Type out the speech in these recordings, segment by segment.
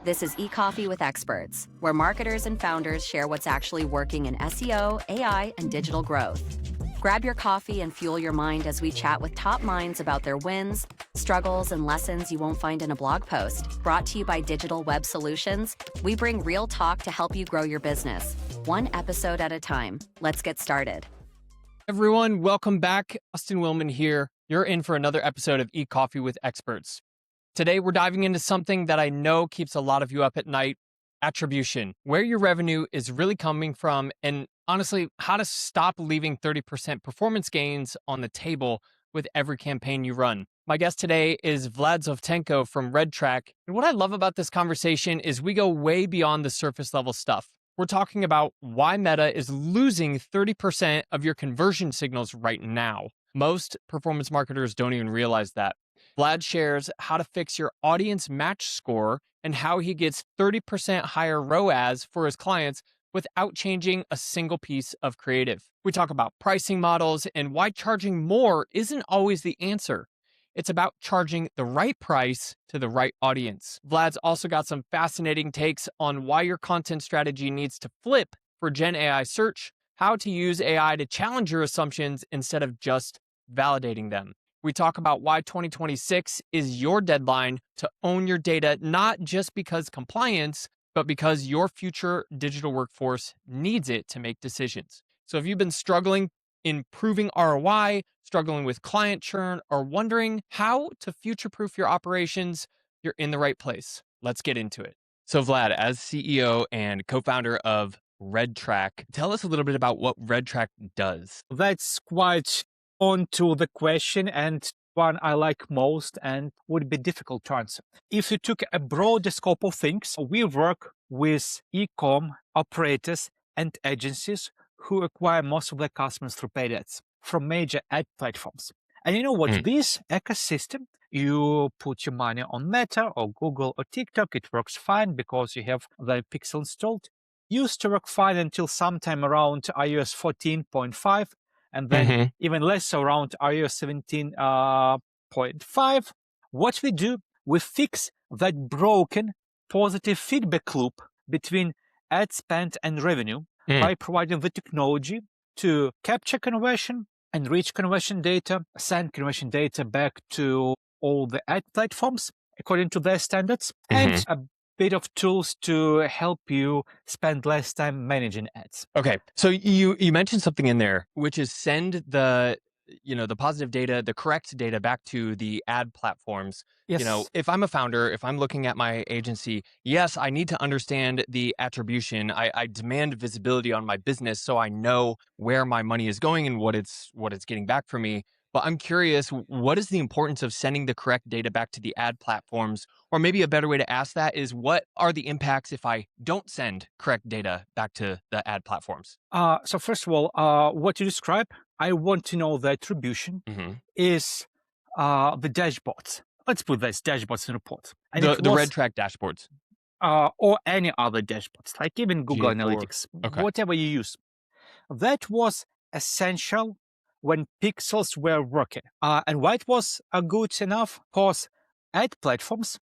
This is eCoffee with Experts, where marketers and founders share what's actually working in SEO, AI, and digital growth. Grab your coffee and fuel your mind as we chat with top minds about their wins, struggles, and lessons you won't find in a blog post. Brought to you by Digital Web Solutions, we bring real talk to help you grow your business, one episode at a time. Let's get started. Everyone, welcome back. Austin Willman here. You're in for another episode of eCoffee with Experts. Today, we're diving into something that I know keeps a lot of you up at night, attribution, where your revenue is really coming from, and honestly, how to stop leaving 30% performance gains on the table with every campaign you run. My guest today is Vladyslav Zhovtenko from RedTrack. And what I love about this conversation is we go way beyond the surface level stuff. We're talking about why Meta is losing 30% of your conversion signals right now. Most performance marketers don't even realize that. Vlad shares how to fix your audience match score and how he gets 30% higher ROAS for his clients without changing a single piece of creative. We talk about pricing models and why charging more isn't always the answer. It's about charging the right price to the right audience. Vlad's also got some fascinating takes on why your content strategy needs to flip for Gen AI search, how to use AI to challenge your assumptions instead of just validating them. We talk about why 2026 is your deadline to own your data, not just because compliance, but because your future digital workforce needs it to make decisions. So if you've been struggling improving ROI, struggling with client churn, or wondering how to future-proof your operations, you're in the right place. Let's get into it. So Vlad, as CEO and co-founder of RedTrack, tell us a little bit about what RedTrack does. That's quite on to the question, and one I like most and would be difficult to answer. If you took a broader scope of things, we work with e-com operators and agencies who acquire most of their customers through paid ads from major ad platforms. And you know what? This ecosystem, you put your money on Meta or Google or TikTok, it works fine because you have the pixel installed. Used to work fine until sometime around iOS 14.5, and then even less around iOS 17.5. What we do, we fix that broken positive feedback loop between ad spend and revenue by providing the technology to capture conversion, enrich conversion data, send conversion data back to all the ad platforms according to their standards, and a bit of tools to help you spend less time managing ads. Okay, so you mentioned something in there, which is send the positive data, the correct data back to the ad platforms. Yes. If I'm a founder, if I'm looking at my agency, yes, I need to understand the attribution. I demand visibility on my business so I know where my money is going and what it's getting back for me. But I'm curious, what is the importance of sending the correct data back to the ad platforms? Or maybe a better way to ask that is, what are the impacts if I don't send correct data back to the ad platforms? So first of all, what you describe, I want to know the attribution is the dashboards. Let's put this dashboards in report. And The RedTrack dashboards. Or any other dashboards, like even Google GA4. Analytics, Okay. whatever you use. That was essential when pixels were working. And why it was good enough? Because ad platforms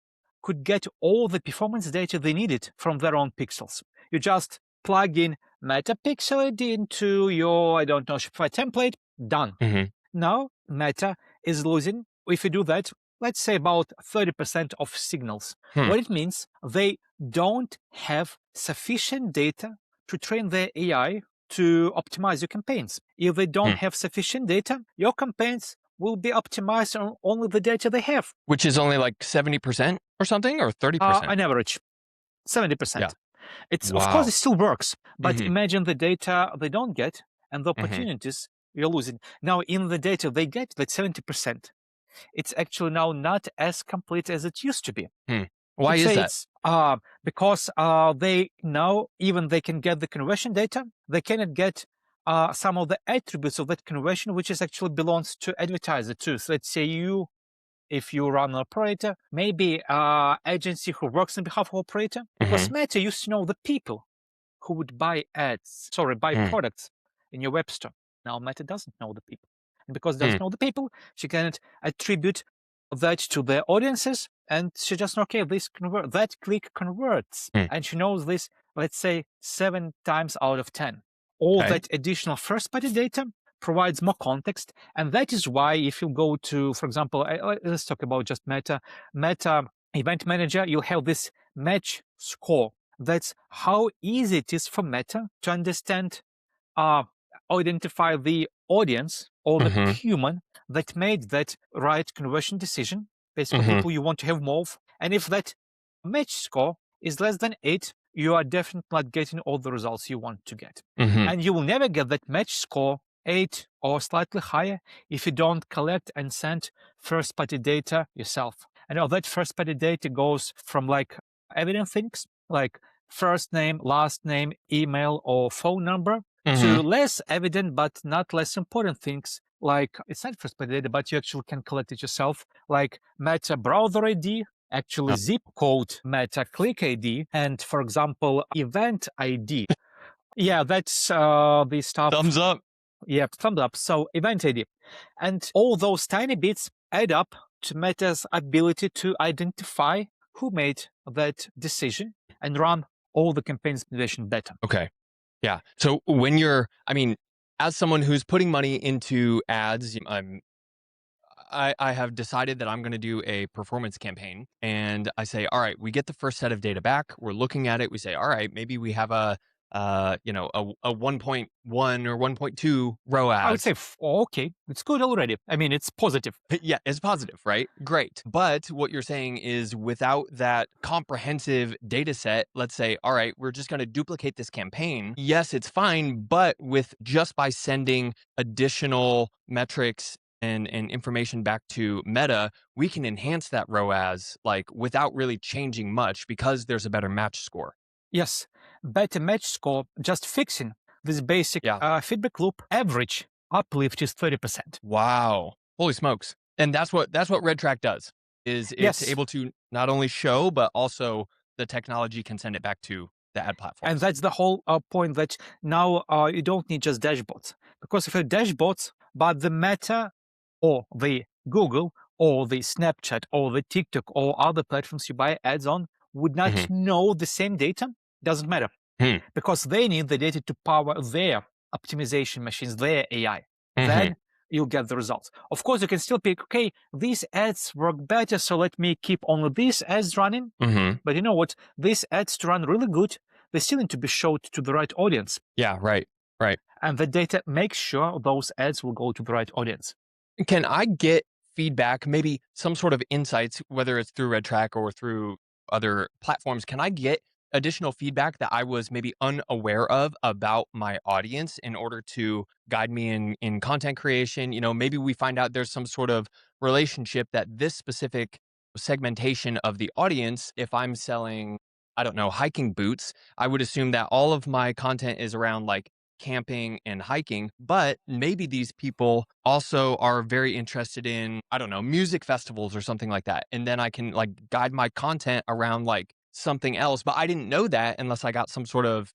could get all the performance data they needed from their own pixels. You just plug in Meta Pixel ID into your, Shopify template, done. Now, Meta is losing, if you do that, let's say about 30% of signals. What it means, they don't have sufficient data to train their AI to optimize your campaigns. If they don't have sufficient data, your campaigns will be optimized on only the data they have. Which is only like 70% or something, or 30%? On average, 70%. Yeah. It's Wow. Of course, it still works, but imagine the data they don't get and the opportunities you're losing. Now, in the data they get, like 70%, it's actually now not as complete as it used to be. Why is that? Because they now, even they can get the conversion data, they cannot get some of the attributes of that conversion, which is actually belongs to advertiser too. So let's say if you run an operator, maybe agency who works on behalf of operator, because Meta used to know the people who would buy products in your web store. Now Meta doesn't know the people. And because it doesn't know the people, she cannot attribute that to their audiences, and she just, okay, that click converts. And she knows this, let's say, 7 times out of 10. All Okay. that additional first-party data provides more context. And that is why if you go to, for example, let's talk about just Meta Event Manager, you have this match score. That's how easy it is for Meta to understand, identify the audience or the human that made that right conversion decision, basically people you want to have more of. And if that match score is less than 8, you are definitely not getting all the results you want to get. And you will never get that match score 8 or slightly higher if you don't collect and send first-party data yourself. And all that first-party data goes from like evident things like first name, last name, email, or phone number to less evident but not less important things like, it's not first-party data, but you actually can collect it yourself, like Meta browser ID, actually zip code Meta click ID, and for example, event ID. Yeah, that's the stuff. Thumbs up. Yeah, thumbs up. So event ID. And all those tiny bits add up to Meta's ability to identify who made that decision and run all the campaign optimization better. Okay. Yeah. So when as someone who's putting money into ads, I have decided that I'm going to do a performance campaign, and I say, all right, we get the first set of data back. We're looking at it. We say, all right, maybe we have a 1.1 or 1.2 ROAS. I would say, okay, it's good already. I mean, it's positive. Yeah, it's positive, right? Great. But what you're saying is without that comprehensive data set, let's say, all right, we're just going to duplicate this campaign. Yes, it's fine, but just by sending additional metrics and information back to Meta, we can enhance that ROAS without really changing much because there's a better match score. Yes, better match score, just fixing this basic feedback loop, average uplift is 30%. Wow. Holy smokes. And that's what RedTrack does, is it's able to not only show, but also the technology can send it back to the ad platform. And that's the whole point, that now you don't need just dashboards. Because if you have dashboards, but the Meta or the Google or the Snapchat or the TikTok or other platforms you buy ads on would not know the same data, doesn't matter. Because they need the data to power their optimization machines, their AI. Then you'll get the results. Of course, you can still pick, okay, these ads work better, so let me keep only these ads running. But you know what? These ads to run really good, they still need to be showed to the right audience. Yeah, right. And the data makes sure those ads will go to the right audience. Can I get feedback, maybe some sort of insights, whether it's through RedTrack or through other platforms? Can I get additional feedback that I was maybe unaware of about my audience in order to guide me in content creation? Maybe we find out there's some sort of relationship that this specific segmentation of the audience, if I'm selling, I don't know, hiking boots, I would assume that all of my content is around camping and hiking, but maybe these people also are very interested in, I don't know, music festivals or something like that. And then I can guide my content around something else, but I didn't know that unless I got some sort of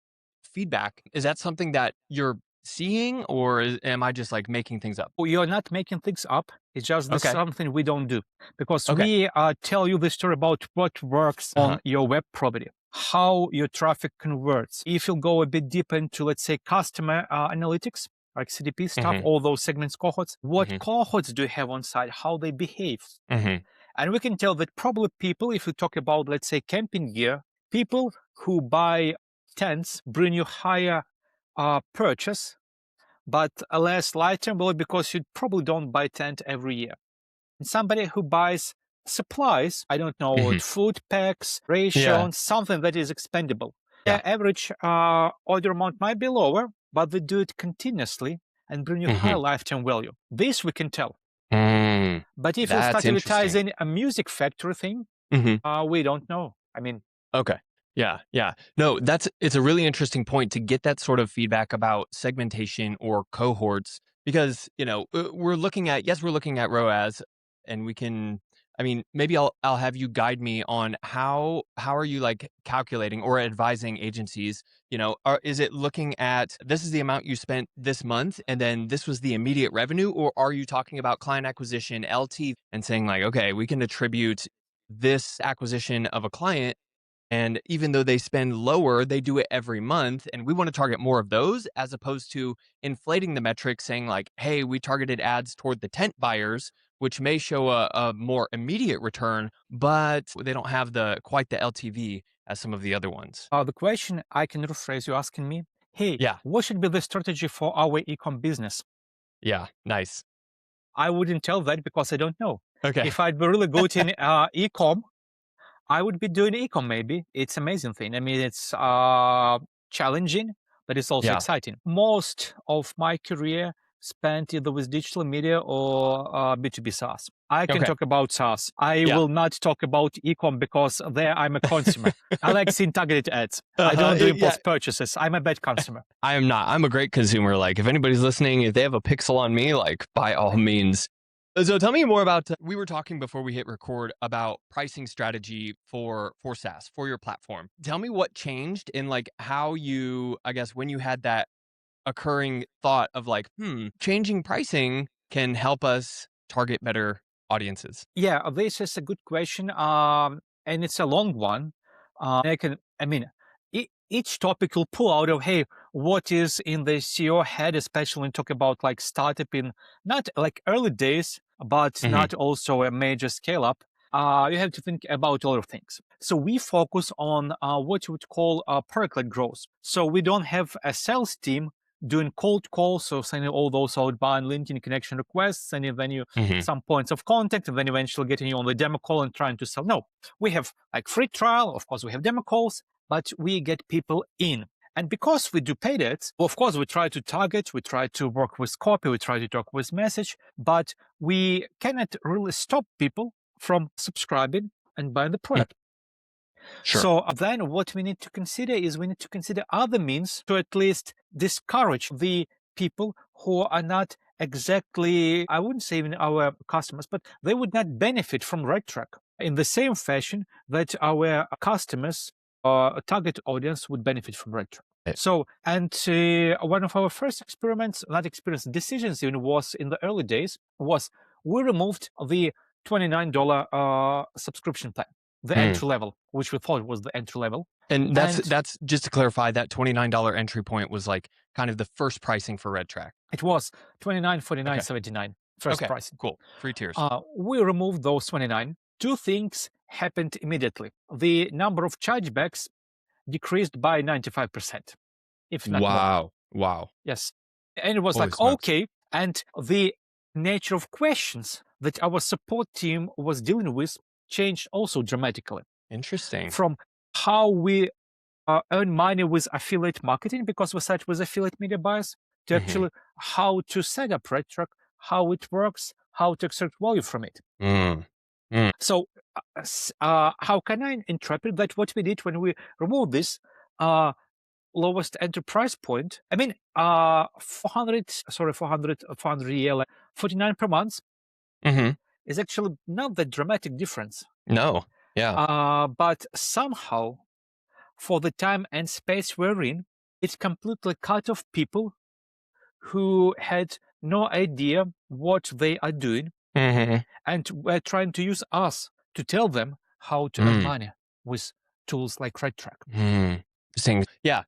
feedback. Is that something that you're seeing, or am I just making things up? Well, you're not making things up. It's just something we don't do, because we tell you the story about what works on your web property, how your traffic converts. If you go a bit deeper into, let's say, customer analytics, like CDP stuff, all those segments, cohorts, what cohorts do you have on site, how they behave? And we can tell that probably people, if you talk about, let's say, camping gear, people who buy tents bring you higher purchase, but a less lifetime value, because you probably don't buy tent every year. And somebody who buys supplies, I don't know, food packs, rations, something that is expendable. Their average order amount might be lower, but they do it continuously and bring you high lifetime value. This we can tell. But if you start advertising a music factory thing, we don't know. I mean, okay. Yeah. No, it's a really interesting point to get that sort of feedback about segmentation or cohorts, because, we're looking at ROAS, and we can I mean, maybe I'll have you guide me on how are you like calculating or advising agencies, is it looking at this is the amount you spent this month and then this was the immediate revenue, or are you talking about client acquisition, LT, and saying like, okay, we can attribute this acquisition of a client, and even though they spend lower, they do it every month. And we want to target more of those as opposed to inflating the metrics, saying like, hey, we targeted ads toward the tent buyers, which may show a more immediate return, but they don't have quite the LTV as some of the other ones. The question I can rephrase you asking me, hey, Yeah. what should be the strategy for our ecom business? Yeah. Nice. I wouldn't tell that because I don't know. Okay. If I'd be really good in ecom, I would be doing ecom maybe. It's amazing thing. I mean, it's challenging, but it's also Yeah. exciting. Most of my career spent either with digital media or B2B SaaS. I can Okay. talk about SaaS. I Yeah. will not talk about ecom because there I'm a consumer. I like seeing targeted ads. I don't do Yeah. impulse purchases. I'm a bad consumer. I am not. I'm a great consumer. Like, if anybody's listening, if they have a pixel on me, like, by all means. So tell me more about, we were talking before we hit record about pricing strategy for SaaS, for your platform. Tell me what changed in like how you, I guess, when you had that occurring thought of like, changing pricing can help us target better audiences. Yeah, this is a good question, and it's a long one. I mean, each topic will pull out of, hey, what is in the CEO head, especially when talk about like startup in not like early days, but Hmm. not also a major scale up. You have to think about a lot of things. So we focus on what you would call product-led growth. So we don't have a sales team doing cold calls, so sending all those outbound LinkedIn connection requests, sending then you Hmm. some points of contact, and then eventually getting you on the demo call and trying to sell. No, we have like free trial. Of course, we have demo calls, but we get people in. And because we do paid ads, well, of course, we try to target, we try to work with copy, we try to talk with message, but we cannot really stop people from subscribing and buying the product. Sure. So then what we need to consider is we need to consider other means to at least discourage the people who are not exactly, I wouldn't say even our customers, but they would not benefit from RedTrack in the same fashion that our customers or target audience would benefit from RedTrack. So, and one of our first experiments, not experiments, decisions even was in the early days, was we removed the $29 subscription plan, the entry level, which we thought was the entry level. And that's just to clarify, that $29 entry point was like kind of the first pricing for RedTrack. It was $29, $49, Okay. $79 first Okay. pricing. Cool. Free tiers. We removed those 29. Two things happened immediately. The number of chargebacks decreased by 95%, if not more. Wow. Yes. And it was Holy like, smokes. okay. And the nature of questions that our support team was dealing with changed also dramatically. Interesting. From how we earn money with affiliate marketing, because we started with affiliate media buyers, to actually how to set up RedTrack, how it works, how to extract value from it. So how can I interpret that what we did when we removed this lowest enterprise point? I mean, 400 EL, 49 per month is actually not that dramatic difference. No. Yeah. But somehow, for the time and space we're in, it's completely cut off people who had no idea what they are doing, and were trying to use us to tell them how to earn money with tools like RedTrack. Interesting. Yeah.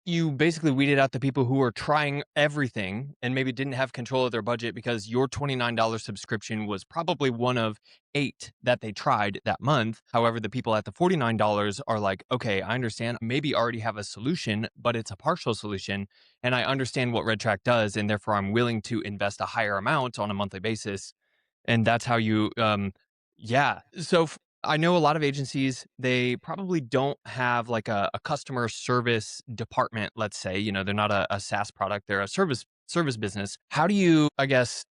You basically weeded out the people who were trying everything and maybe didn't have control of their budget because your $29 subscription was probably one of 8 that they tried that month. However, the people at the $49 are like, okay, I understand. Maybe already have a solution, but it's a partial solution. And I understand what RedTrack does. And therefore, I'm willing to invest a higher amount on a monthly basis. And that's how you, yeah. So I know a lot of agencies, they probably don't have like a customer service department, let's say, they're not a SaaS product, they're a service business. How do you, I guess,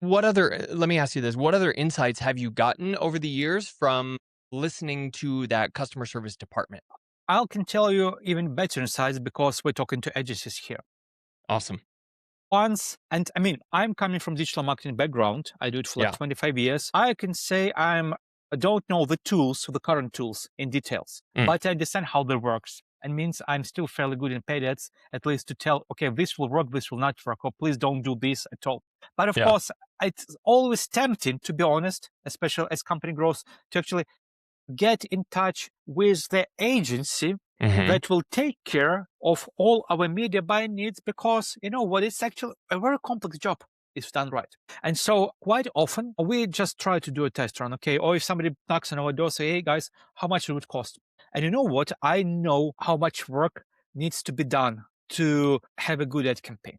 let me ask you this, what other insights have you gotten over the years from listening to that customer service department? I can tell you even better insights because we're talking to agencies here. Awesome. Once, and I mean, I'm coming from digital marketing background. I do it for like 25 years. I can say I'm don't know the tools, the current tools in details, but I understand how that works. And means I'm still fairly good in paid ads, at least to tell, okay, this will work, this will not work, or please don't do this at all. But of course, it's always tempting, to be honest, especially as company grows, to actually get in touch with the agency that will take care of all our media buying needs, because you know what, it's actually a very complex job if done right. And so quite often we just try to do a test run, okay? Or if somebody knocks on our door, say, hey guys, how much it would cost? And you know what? I know how much work needs to be done to have a good ad campaign.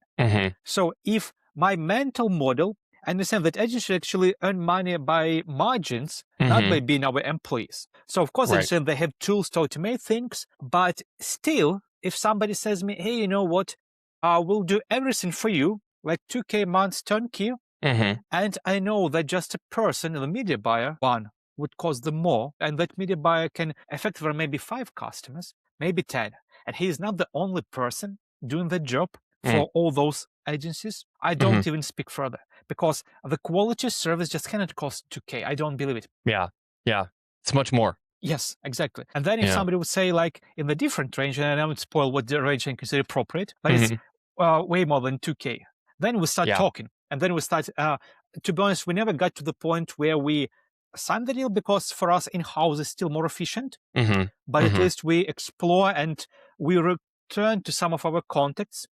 So if my mental model understand that agencies should actually earn money by margins, not by being our employees. So of course, I understand they have tools to automate things, but still, if somebody says me, hey, you know what, we'll do everything for you, like 2K months turnkey, and I know that just a person, the media buyer, one, would cost them more, and that media buyer can effectively maybe 5 customers, maybe 10, and he is not the only person doing the job for all those agencies. I don't even speak further, because the quality service just cannot cost 2K. I don't believe it. Yeah. It's much more. Yes, exactly. And then if somebody would say, like, in the different range, and I would spoil what the range I consider appropriate, but it's way more than 2K. Then we start talking, and then we start, to be honest, we never got to the point where we signed the deal, because for us in-house is still more efficient, but at least we explore and we return to some of our contacts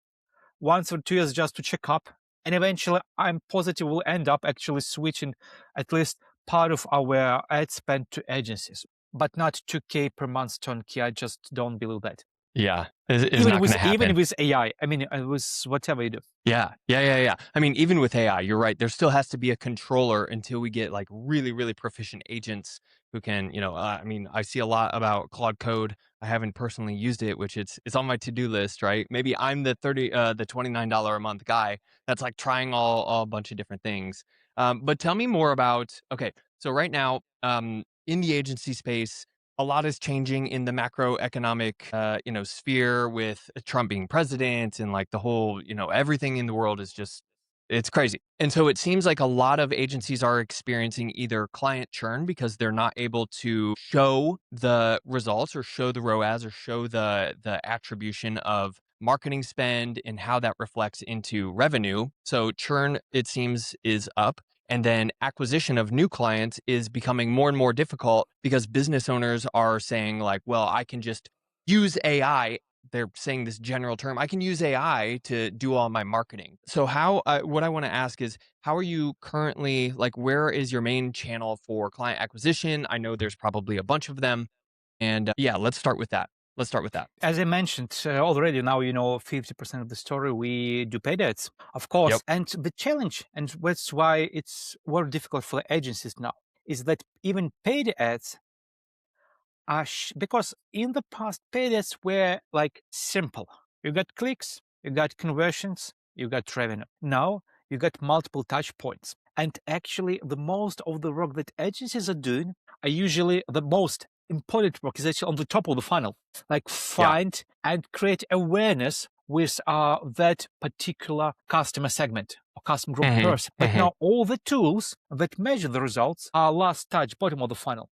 once or 2 years just to check up. And eventually, I'm positive we'll end up actually switching at least part of our ad spend to agencies, but not 2K per month turnkey. I just don't believe that. Yeah, it's not going to happen. Even with AI, I mean, with whatever you do. Yeah. I mean, even with AI, you're right. There still has to be a controller until we get like really, really proficient agents who can, I mean, I see a lot about Claude Code. I haven't personally used it, which it's on my to-do list, right? Maybe I'm the $29 a month guy that's like trying a bunch of different things. But tell me more about, okay, so right now, in the agency space, a lot is changing in the macroeconomic, sphere with Trump being president, and like the whole, everything in the world is just, it's crazy. And so it seems like a lot of agencies are experiencing either client churn because they're not able to show the results or show the ROAS or show the attribution of marketing spend and how that reflects into revenue. So churn, it seems, is up. And then acquisition of new clients is becoming more and more difficult because business owners are saying like, well, I can just use AI. They're saying this general term, I can use AI to do all my marketing. So what I want to ask is, how are you currently, like, where is your main channel for client acquisition? I know there's probably a bunch of them. And let's start with that. As I mentioned already, now 50% of the story we do paid ads, of course. And the challenge, and that's why it's more difficult for the agencies now, is that even paid ads are because in the past paid ads were like simple. You got clicks, you got conversions, you got revenue. Now you got multiple touch points. And actually, the most of the work that agencies are doing are usually the most important work is actually on the top of the funnel, like find and create awareness with that particular customer segment or customer group person. But now all the tools that measure the results are last touch, bottom of the funnel.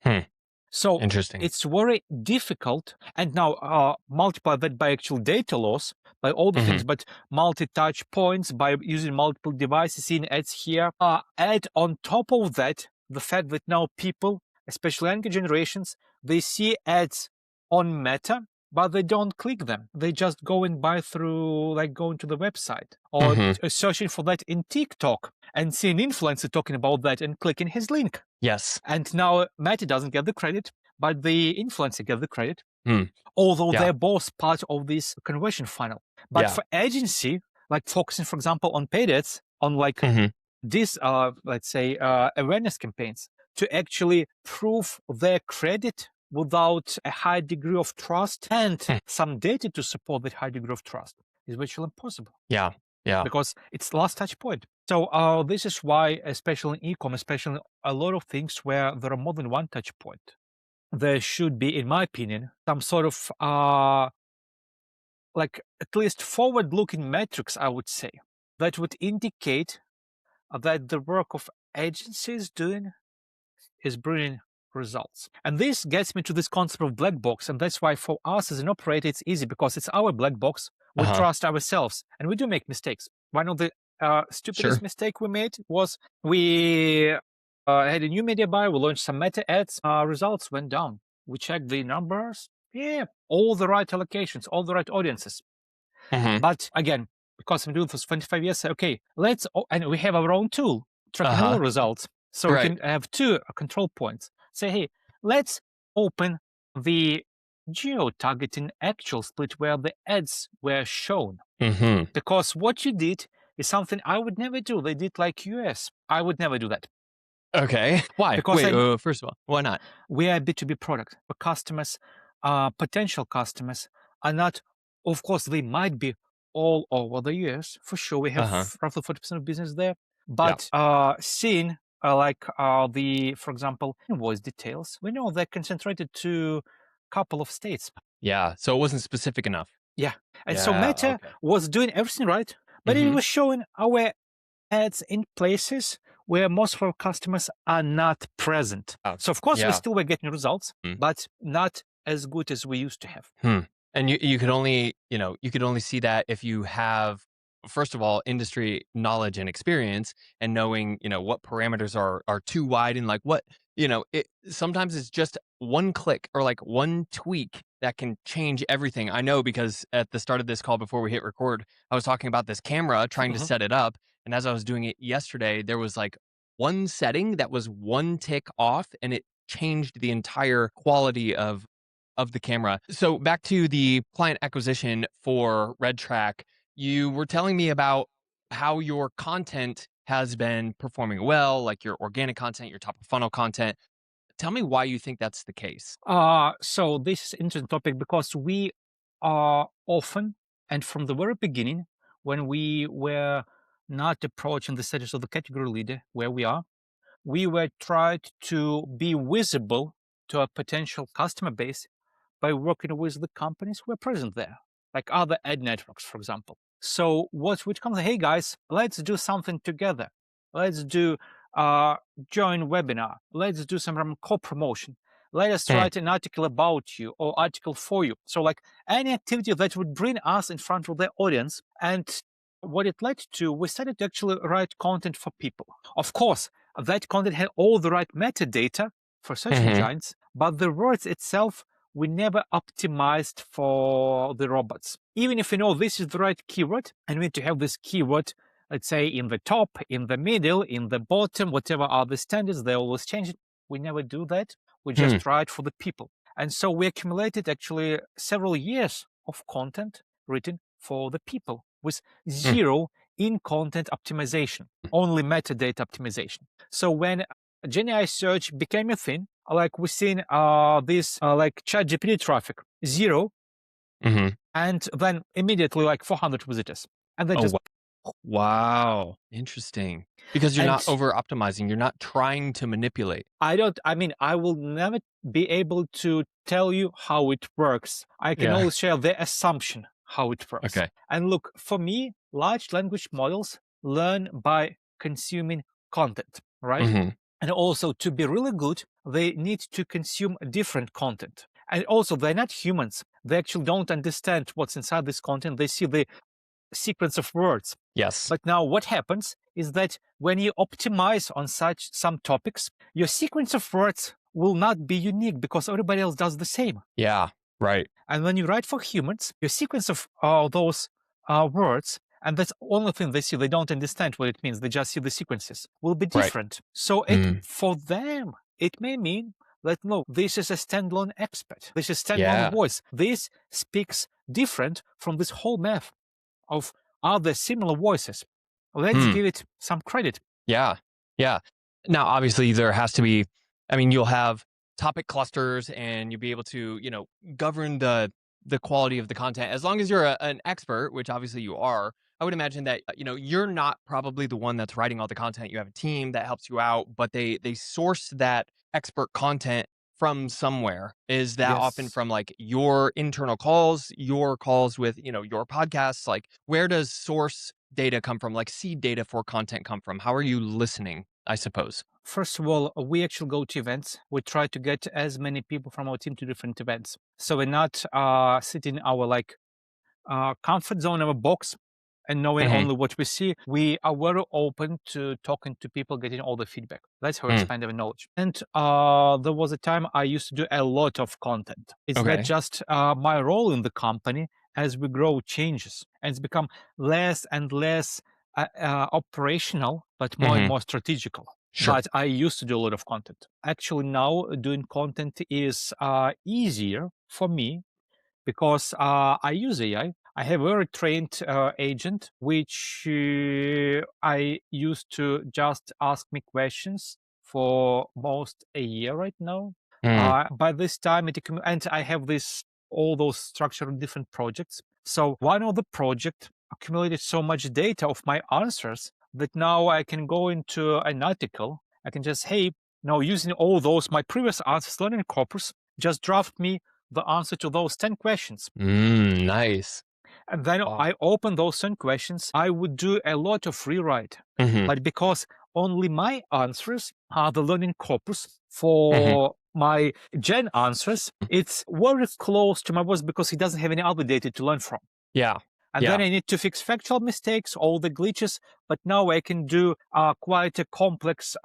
So interesting. It's very difficult. And now multiply that by actual data loss, by all the things, but multi-touch points, by using multiple devices in ads here. Add on top of that the fact that now people, especially younger generations, they see ads on Meta, but they don't click them. They just go and buy through, like going to the website or searching for that in TikTok and see an influencer talking about that and clicking his link. Yes. And now Meta doesn't get the credit, but the influencer gets the credit, although they're both part of this conversion funnel. But for agency, like focusing, for example, on paid ads, on like this, let's say, awareness campaigns, to actually prove their credit without a high degree of trust and some data to support that high degree of trust is virtually impossible. Yeah. Because it's the last touch point. So this is why, especially in e-commerce, especially a lot of things where there are more than one touch point, there should be, in my opinion, some sort of like at least forward-looking metrics, I would say, that would indicate that the work of agencies doing is bringing results. And this gets me to this concept of black box. And that's why for us as an operator, it's easy because it's our black box. We trust ourselves and we do make mistakes. One of the stupidest mistake we made was we had a new media buy. We launched some meta ads. Results went down. We checked the numbers. Yeah, all the right allocations, all the right audiences. But again, because I'm doing this for 25 years, okay, and we have our own tool tracking all results. So we can have two control points. Say, hey, let's open the geo-targeting actual split where the ads were shown. Because what you did is something I would never do. They did like US. I would never do that. Okay. Why? Because first of all, why not? We are a B2B product. The customers, potential customers, are not, of course, they might be all over the US. For sure, we have roughly 40% of business there. But seeing for example, invoice details, we know they're concentrated to a couple of states. Yeah, so it wasn't specific enough. Yeah. And so Meta was doing everything right, but it was showing our ads in places where most of our customers are not present. So of course we still were getting results, but not as good as we used to have. And you could only, see that if you have, first of all, industry knowledge and experience and knowing, what parameters are too wide and like what, sometimes it's just one click or like one tweak that can change everything. I know because at the start of this call before we hit record, I was talking about this camera, trying to set it up. And as I was doing it yesterday, there was like one setting that was one tick off and it changed the entire quality of the camera. So back to the client acquisition for RedTrack, you were telling me about how your content has been performing well, like your organic content, your top of funnel content. Tell me why you think that's the case. So this is an interesting topic because we are often, and from the very beginning, when we were not approaching the status of the category leader where we were tried to be visible to a potential customer base by working with the companies who are present there, like other ad networks, for example. So which comes, hey guys, let's do something together. Let's do join webinar. Let's do some co-promotion. Let us write an article about you or article for you. So like any activity that would bring us in front of the audience. And what it led to, we started to actually write content for people. Of course, that content had all the right metadata for search engines, but the words itself we never optimized for the robots. Even if we know this is the right keyword, and we need to have this keyword, let's say in the top, in the middle, in the bottom, whatever are the standards, they always change it. We never do that. We just write for the people. And so we accumulated actually several years of content written for the people with zero in-content optimization, only metadata optimization. So when GenAI search became a thing, like we've seen this like ChatGPT traffic, 0, and then immediately like 400 visitors. And then wow. Interesting. Because you're not over optimizing. You're not trying to manipulate. I will never be able to tell you how it works. I can only share the assumption how it works. Okay. And look, for me, large language models learn by consuming content, right? And also, to be really good, they need to consume different content. And also, they're not humans. They actually don't understand what's inside this content. They see the sequence of words. Yes. But now what happens is that when you optimize on some topics, your sequence of words will not be unique because everybody else does the same. Yeah, right. And when you write for humans, your sequence of those words, and that's the only thing they see, they don't understand what it means, they just see the sequences, will be different. Right. So for them, it may mean that, no, this is a standalone expert. This is standalone voice. This speaks different from this whole map of other similar voices. Let's give it some credit. Yeah. Now, obviously, there has to be, you'll have topic clusters and you'll be able to, govern the quality of the content. As long as you're an expert, which obviously you are, I would imagine that, you're not probably the one that's writing all the content. You have a team that helps you out, but they source that expert content from somewhere. Is that often from like your internal calls, your calls with, your podcasts? Like, where does source data come from? Like seed data for content come from? How are you listening? I suppose. First of all, we actually go to events. We try to get as many people from our team to different events. So we're not sitting in our comfort zone of a box and knowing Mhm. only what we see. We are very open to talking to people, getting all the feedback. That's how we expand our knowledge. And there was a time I used to do a lot of content. It's not Okay. just my role in the company. As we grow, changes, and it's become less and less operational, but more and Mhm. more strategical. Sure. But I used to do a lot of content. Actually, now doing content is easier for me because I use AI. I have a very trained agent, which I used to just ask me questions for most a year right now. Mm. By this time, and I have this all those structured different projects. So one of the project accumulated so much data of my answers that now I can go into an article. I can just, hey, now using all those my previous answers, learning corpus, just draft me the answer to those 10 questions. Nice. And then Wow. I open those 10 questions. I would do a lot of rewrite. Mhm. But because only my answers are the learning corpus Mhm. for my Gen answers, it's very close to my voice because he doesn't have any other data to learn from. Yeah. And Yeah. then I need to fix factual mistakes, all the glitches. But now I can do quite a complex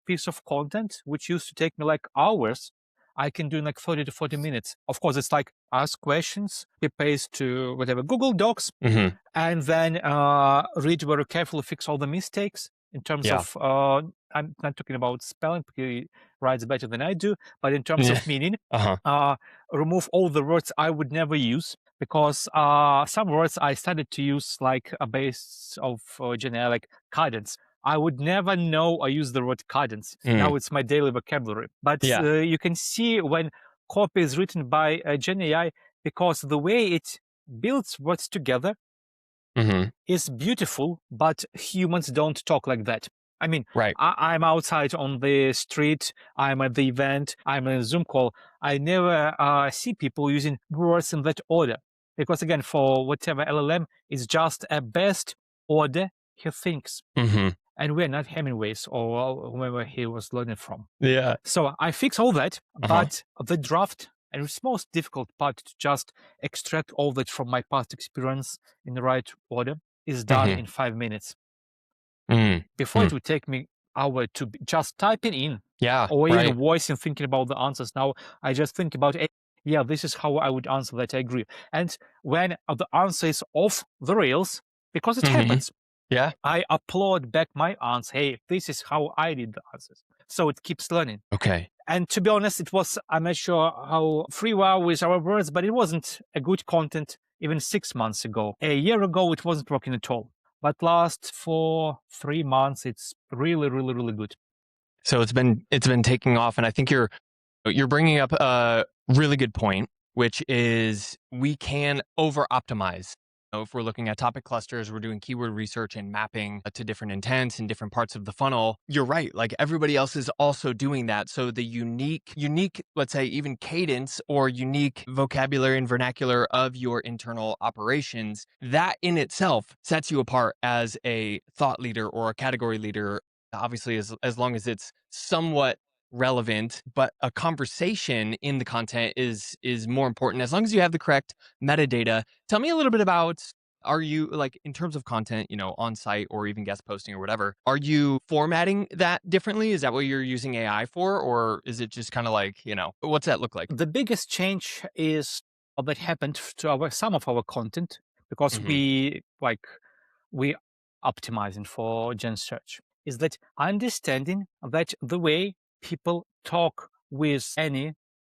piece of content, which used to take me like hours. I can do in like 30 to 40 minutes. Of course, it's like ask questions, copy paste to whatever Google Docs, Mhm. and then read very carefully, fix all the mistakes in terms Yeah. of, I'm not talking about spelling, because he writes better than I do, but in terms Yeah. of meaning, Uh-huh. remove all the words I would never use, because some words I started to use like a base of generic cadence. I would never know or use the word cadence. Mm. Now it's my daily vocabulary. But Yeah. you can see when copy is written by Gen AI, because the way it builds words together Mhm. is beautiful, but humans don't talk like that. I mean, Right. I'm outside on the street, I'm at the event, I'm in a Zoom call. I never see people using words in that order. Because again, for whatever LLM, it's just a best order he thinks. Mhm. And we're not Hemingways or whoever he was learning from. Yeah. So I fix all that, Uh-huh. but the draft, and it's most difficult part to just extract all that from my past experience in the right order, is done Mhm. in 5 minutes. Mm. Before it Mm. would take me hour to just typing in Yeah. or even Right. voicing, thinking about the answers. Now I just think about, yeah, this is how I would answer that. I agree. And when the answer is off the rails, because it Mhm. happens, Yeah. I upload back my answer. Hey, this is how I did the answers. So it keeps learning. Okay. And to be honest, I'm not sure how free we are with our words, but it wasn't a good content even 6 months ago. A year ago, it wasn't working at all. But last for 3 months, it's really, really, really good. So it's been taking off, and I think you're bringing up a really good point, which is we can over optimize. If we're looking at topic clusters, we're doing keyword research and mapping to different intents in different parts of the funnel. You're right. Like everybody else is also doing that. So the unique, let's say even cadence or unique vocabulary and vernacular of your internal operations, that in itself sets you apart as a thought leader or a category leader. Obviously, as long as it's somewhat relevant, but a conversation in the content is more important as long as you have the correct metadata. Tell me a little bit about, are you like in terms of content, on site or even guest posting or whatever, are you formatting that differently? Is that what you're using AI for, or is it just kind of like, what's that look like? The biggest change is that happened to some of our content, because Hmm. we optimizing for GenSearch, is that understanding that the way people talk with any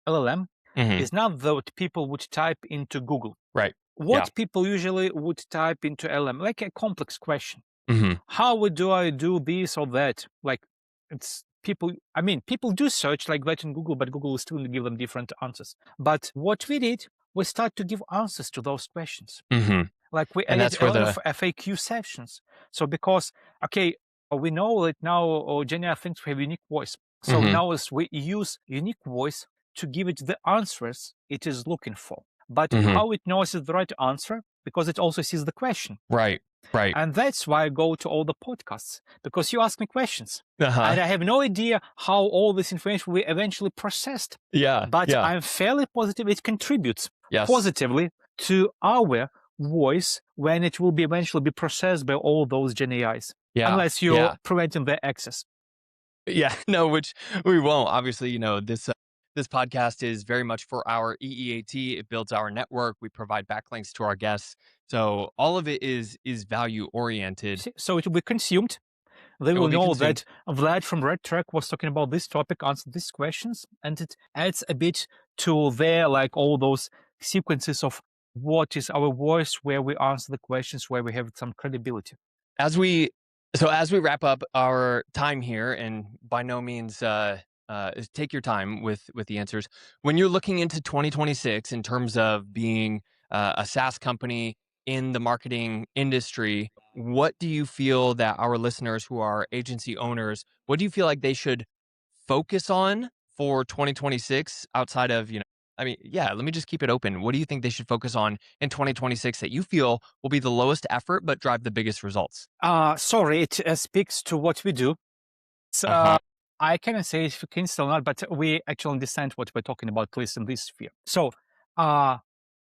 LLM Hmm. is not what people would type into Google. Right. Yeah. What people usually would type into LLM, like a complex question. Hmm. How do I do this or that? Like it's people, I mean, people do search like that in Google, but Google will still give them different answers. But what we did, we start to give answers to those questions. Hmm. Like we And added that's a where lot the of FAQ sections. So because, okay, we know that now Genia thinks we have unique voice. So hmm now as we use unique voice to give it the answers it is looking for. but Mhm. how it knows is the right answer, because it also sees the question. Right. Right. And that's why I go to all the podcasts, because you ask me questions. Uh-huh. And I have no idea how all this information will be eventually processed. Yeah. But Yeah. I'm fairly positive it contributes Yes. positively to our voice when it will be eventually be processed by all those Gen AIs. Yeah. Unless you're Yeah. preventing their access. Yeah. No, which we won't. Obviously, this podcast is very much for our EEAT. It builds our network. We provide backlinks to our guests. So all of it is value oriented. So it will be consumed. They It will will be know consumed. that Vlad from RedTrack was talking about this topic, answered these questions, and it adds a bit to their, like, all those sequences of what is our voice, where we answer the questions, where we have some credibility. As we wrap up our time here, and by no means take your time with the answers. When you're looking into 2026 in terms of being a SaaS company in the marketing industry, what do you feel that our listeners who are agency owners, what do you feel like they should focus on for 2026 outside of, I mean, yeah, let me just keep it open. What do you think they should focus on in 2026 that you feel will be the lowest effort but drive the biggest results? Sorry, it speaks to what we do. So, Uh-huh. I cannot say if you can still not, but we actually understand what we're talking about, at least in this sphere. So,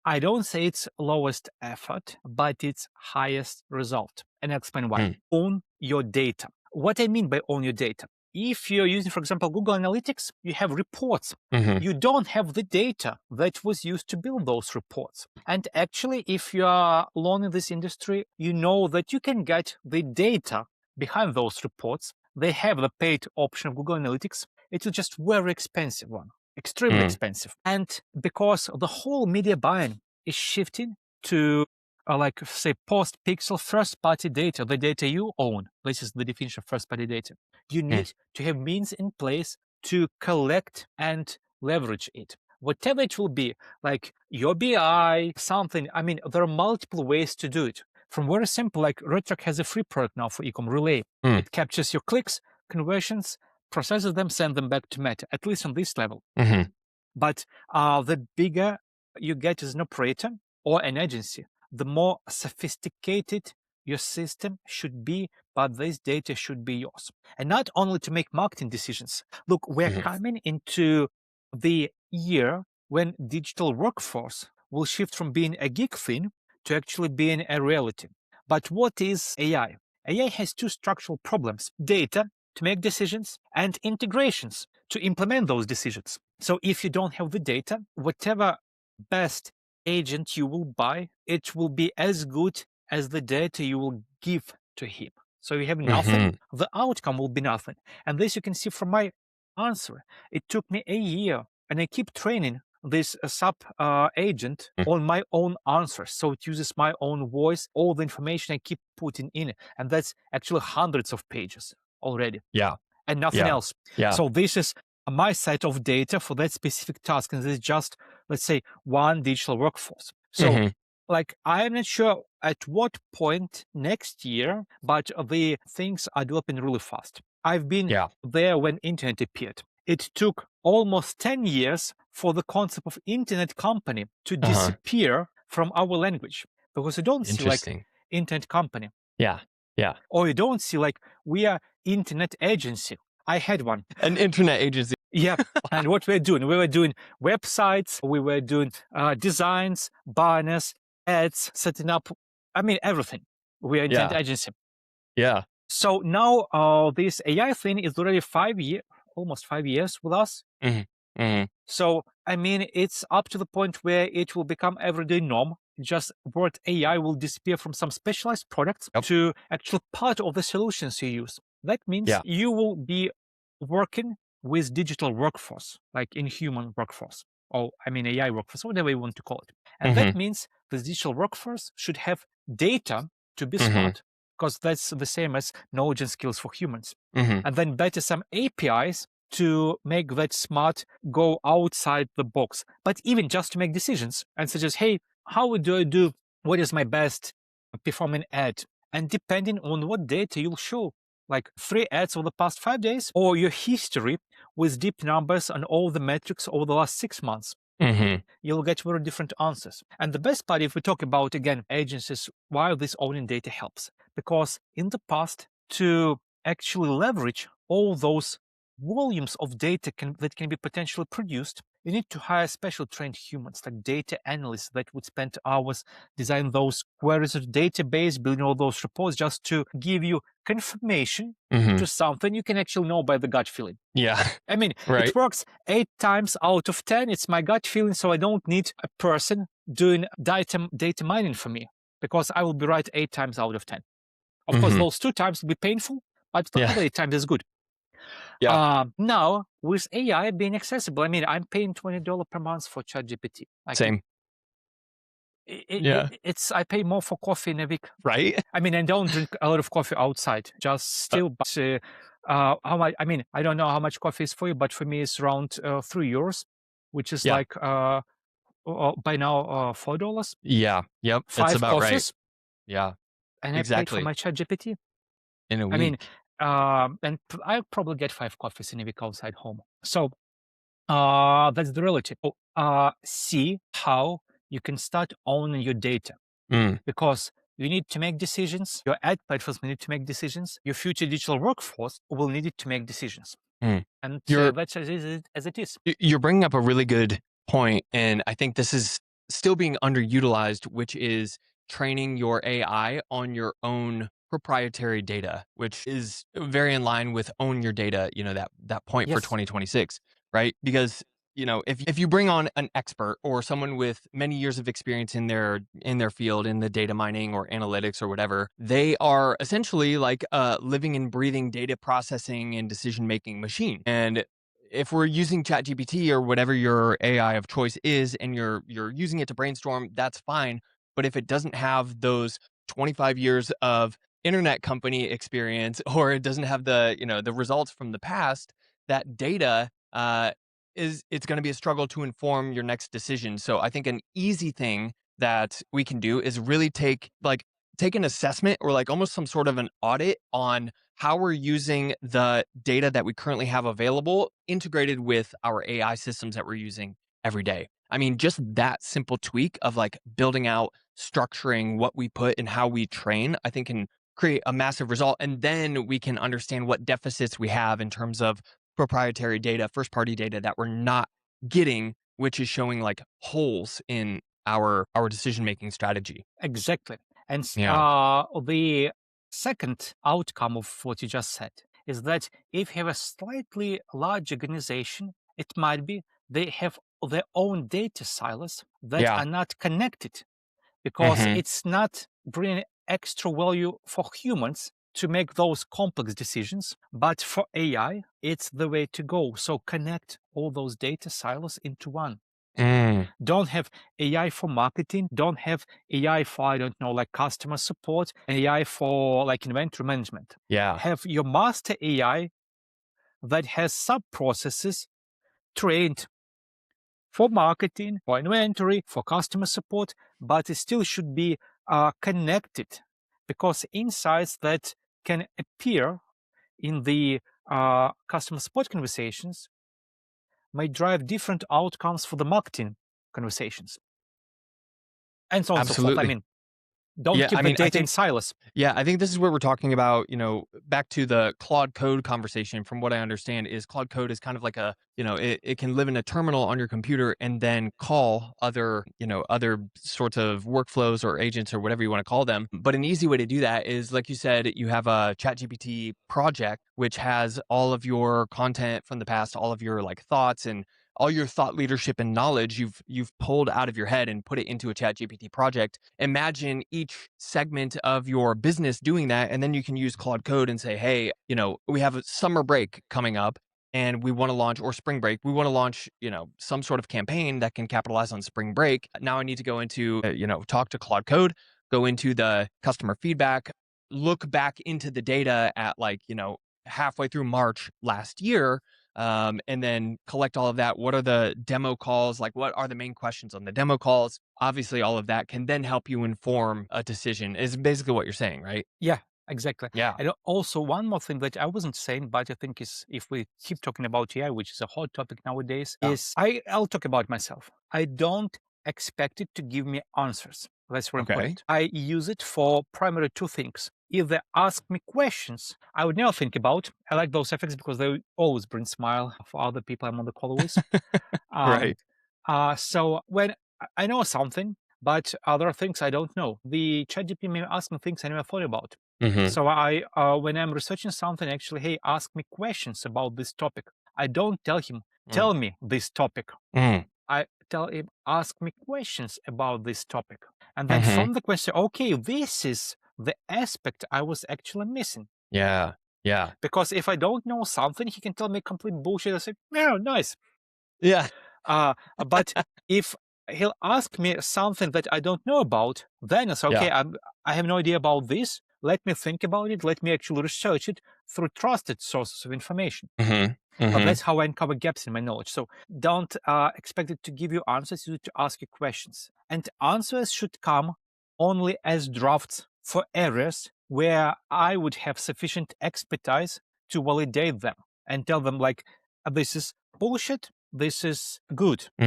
I don't say it's lowest effort, but it's highest result. And I'll explain why. Mm. Own your data. What I mean by own your data. If you're using, for example, Google Analytics, you have reports. Mhm. You don't have the data that was used to build those reports. And actually, if you are alone in this industry, you know that you can get the data behind those reports. They have the paid option of Google Analytics. It's just very expensive one, extremely Mm. expensive. And because the whole media buying is shifting to like, say, post-pixel first-party data, the data you own. This is the definition of first-party data. You need to have means in place to collect and leverage it. Whatever it will be, like your BI, something. I mean, there are multiple ways to do it. From very simple, like RedTrack has a free product now for ecom Relay. Mm. It captures your clicks, conversions, processes them, send them back to Meta, at least on this level. Mhm. But the bigger you get as an operator or an agency, the more sophisticated your system should be, but this data should be yours. And not only to make marketing decisions. Look, we're Mhm. coming into the year when digital workforce will shift from being a geek thing to actually being a reality. But what is AI? AI has two structural problems: data to make decisions and integrations to implement those decisions. So if you don't have the data, whatever best agent you will buy, it will be as good as the data you will give to him. So you have nothing, Mhm. the outcome will be nothing. And this you can see from my answer. It took me a year, and I keep training this sub agent Mm. on my own answers. So it uses my own voice, all the information I keep putting in. And that's actually hundreds of pages already. Yeah. And nothing Yeah. else. Yeah. So this is my set of data for that specific task. And this is just, let's say, one digital workforce. So Mhm. like, I'm not sure at what point next year, but the things are developing really fast. I've been Yeah. there when internet appeared. It took almost 10 years for the concept of internet company to Uh-huh. disappear from our language, because you don't see like Interesting. internet company, Yeah. Yeah. or you don't see like we are internet agency. I had one. An internet agency. Yeah. And what we're doing, we were doing websites, we were doing designs, banners, ads, setting up, I mean, everything. We are internet Yeah. agency. Yeah. So now this AI thing is already almost 5 years with us. Mhm. Mhm. So, I mean, it's up to the point where it will become everyday norm. Just word AI will disappear from some specialized products Yep. to actual part of the solutions you use. That means Yeah. you will be working with digital workforce, like in human workforce, or I mean AI workforce, whatever you want to call it. And that Mhm. means the digital workforce should have data to be Mhm. smart, because that's the same as knowledge and skills for humans. Mhm. And then better some APIs to make that smart go outside the box, but even just to make decisions and suggest, hey, how do I do? What is my best performing ad? And depending on what data you'll show, like 3 ads over the past 5 days, or your history with deep numbers on all the metrics over the last 6 months. Mm-hmm. you'll get very different answers. And the best part, if we talk about, again, agencies, why this owning data helps. Because in the past, to actually leverage all those volumes of data that can be potentially produced, you need to hire special trained humans, like data analysts that would spend hours designing those queries of database, building all those reports just to give you confirmation Mm-hmm. to something you can actually know by the gut feeling. Yeah. I mean, Right. it works 8 times out of 10. It's my gut feeling, so I don't need a person doing data mining for me, because I will be right 8 times out of 10. Of course, Mm-hmm. those 2 times will be painful, but the Yeah. other 8 times is good. Yeah. Now, with AI being accessible, I mean, I'm paying $20 per month for ChatGPT. Like, Same. Yeah. I pay more for coffee in a week. Right. I mean, I don't drink a lot of coffee outside, just still, but how much, I mean, I don't know how much coffee is for you, but for me, it's around €3, which is Yeah. like by now $4, Yeah. Yep. That's 5 about right. coffees, Yeah. and I paid for Exactly. my ChatGPT. In a I mean, week. I probably get 5 coffees in a week outside home. So that's the reality. See how you can start owning your data, Mm. because you need to make decisions. Your ad platforms need to make decisions. Your future digital workforce will need it to make decisions. Mm. And You're that's as it is. you're bringing up a really good point, and I think this is still being underutilized, which is training your AI on your own proprietary data, which is very in line with own your data, that point for Yes, 2026, right? Because if you bring on an expert or someone with many years of experience in their field, in the data mining or analytics or whatever, they are essentially like a living and breathing data processing and decision making machine. And if we're using ChatGPT or whatever your AI of choice is, and you're using it to brainstorm, that's fine. But if it doesn't have those 25 years of internet company experience, or it doesn't have the results from the past, that data it's going to be a struggle to inform your next decision. So I think an easy thing that we can do is really take an assessment, or like almost some sort of an audit on how we're using the data that we currently have available integrated with our AI systems that we're using every day. I mean, just that simple tweak of like building out, structuring what we put and how we train, I think can create a massive result. And then we can understand what deficits we have in terms of proprietary data, first party data that we're not getting, which is showing like holes in our decision making strategy. exactly. And Yeah. the second outcome of what you just said is that if you have a slightly large organization, it might be they have their own data silos that Yeah. are not connected, because Hmm. it's not bringing extra value for humans to make those complex decisions. But for AI, it's the way to go. So connect all those data silos into one. Mm. Don't have AI for marketing. Don't have AI for, I don't know, like customer support, and AI for like inventory management. Yeah. Have your master AI that has sub processes trained for marketing, for inventory, for customer support, but it still should be connected, because insights that can appear in the customer support conversations may drive different outcomes for the marketing conversations, and so on and so forth. I Absolutely. mean, don't Yeah. keep I the mean, I data in think silos. Yeah, I think this is where we're talking about, back to the Claude Code conversation. From what I understand, is Claude Code is kind of like it can live in a terminal on your computer and then call other sorts of workflows or agents or whatever you want to call them. But an easy way to do that is, like you said, you have a ChatGPT project, which has all of your content from the past, all of your like thoughts and all your thought leadership and knowledge you've pulled out of your head and put it into a ChatGPT project. Imagine each segment of your business doing that, and then you can use Claude Code and say, "Hey, we have a summer break coming up, and we want to launch, or spring break. We want to launch, some sort of campaign that can capitalize on spring break. Now I need to go into, talk to Claude Code, go into the customer feedback, look back into the data at like, halfway through March last year, and then collect all of that. What are the demo calls? Like, what are the main questions on the demo calls? Obviously, all of that can then help you inform a decision, is basically what you're saying, right? Yeah, Exactly. Yeah. And also one more thing that I wasn't saying, but I think is if we keep talking about AI, which is a hot topic nowadays, Yeah. is I'll talk about myself. I don't expect it to give me answers. That's very Okay. important. I use it for primarily two things. Either ask me questions I would never think about. I like those effects because they always bring smile for other people I'm on the call with. Right. So when I know something, but other things I don't know, the ChatGPT may ask me things I never thought about. Mm-hmm. So when I'm researching something, actually, hey, ask me questions about this topic. I don't tell him, tell me this topic. Mm. I tell him, ask me questions about this topic. And then Mm-hmm. from the question, okay, this is the aspect I was actually missing. Yeah. Yeah. Because if I don't know something, he can tell me complete bullshit. I say, yeah, nice. Yeah. But if he'll ask me something that I don't know about, then it's okay. Yeah. I have no idea about this. Let me think about it. Let me actually research it through trusted sources of information. Mm-hmm. But Mm-hmm. that's how I uncover gaps in my knowledge. So don't expect it to give you answers. You need to ask you questions. And answers should come only as drafts for areas where I would have sufficient expertise to validate them and tell them, like, this is bullshit, this is good. I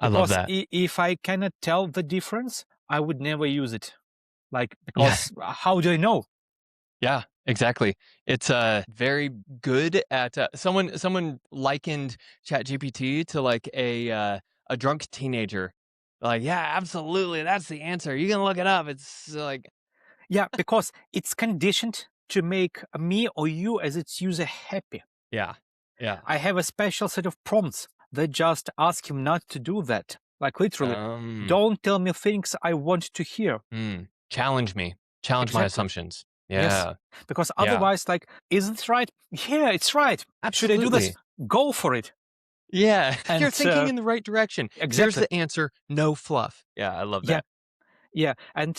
love Because that. if I cannot tell the difference, I would never use it. Like, Yeah. because how do I know? Yeah, exactly. It's very good at someone likened ChatGPT to like a drunk teenager. Like, yeah, absolutely, that's the answer. You can look it up. It's like, Yeah, because it's conditioned to make me or you as its user happy. yeah, yeah. I have a special set of prompts that just ask him not to do that. Like literally, don't tell me things I want to hear. Challenge me. Challenge my Exactly. assumptions. Yes. Yeah, Because yeah. otherwise, like, isn't it right? Yeah, it's right. Should I do this? Absolutely. Go for it. Yeah, you're And thinking in the right direction. Here's exactly. the answer. No fluff. Yeah, I love Yeah. that. Yeah. And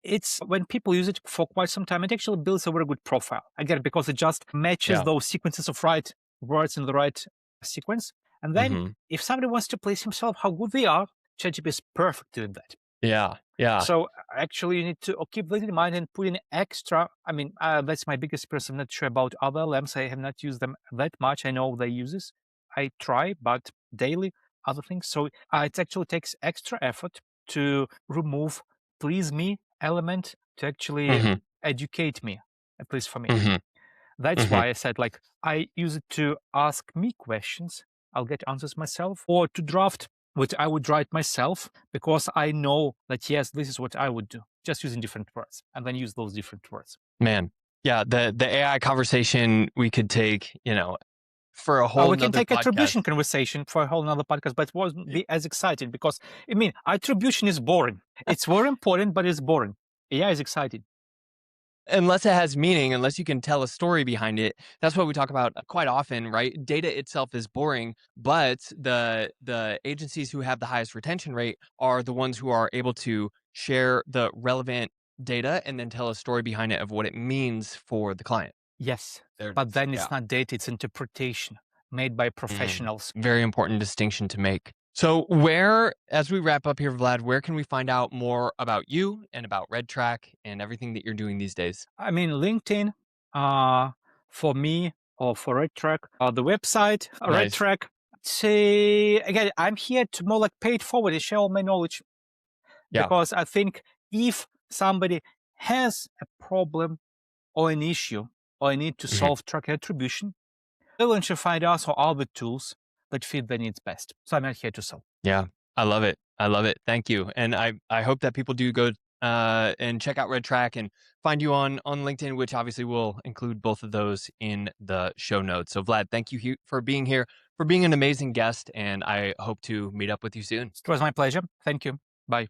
it's when people use it for quite some time, it actually builds a very good profile. Again, because it just matches Yeah. those sequences of right words in the right sequence. And then Mm-hmm. if somebody wants to place himself how good they are, ChatGPT is perfect doing that. Yeah, yeah. So actually, you need to keep that in mind and put in extra. I mean, that's my biggest experience. I'm not sure about other LMs. I have not used them that much. I know they uses. I try, but daily other things. So it actually takes extra effort to remove please me element to actually Mm-hmm. educate me, at least for me. Mm-hmm. That's Mm-hmm. why I said, like, I use it to ask me questions. I'll get answers myself, or to draft what I would write myself, because I know that, yes, this is what I would do, just using different words, and then use those different words. Man, yeah, the AI conversation we could take, for a whole We can nother take attribution podcast. conversation for a whole nother podcast, but it won't be as exciting because, I mean, attribution is boring. It's very important, but it's boring. AI is exciting. Unless it has meaning, unless you can tell a story behind it. That's what we talk about quite often, right? Data itself is boring, but the agencies who have the highest retention rate are the ones who are able to share the relevant data and then tell a story behind it of what it means for the client. Yes, There it but is. then Yeah. it's not data, it's interpretation made by professionals. Very important distinction to make. So as we wrap up here, Vlad, where can we find out more about you and about RedTrack and everything that you're doing these days? I mean, LinkedIn, for me, or for RedTrack, the website, Nice. RedTrack. Say again, I'm here to more like pay it forward and share all my knowledge, Yeah. because I think if somebody has a problem or an issue or a need to solve track attribution, they will should find us or other tools that fit their needs best. So I'm not here to sell. Yeah, I love it. I love it. Thank you. And I hope that people do go and check out RedTrack and find you on LinkedIn, which obviously will include both of those in the show notes. So Vlad, thank you for being here, for being an amazing guest, and I hope to meet up with you soon. It was my pleasure. Thank you. Bye.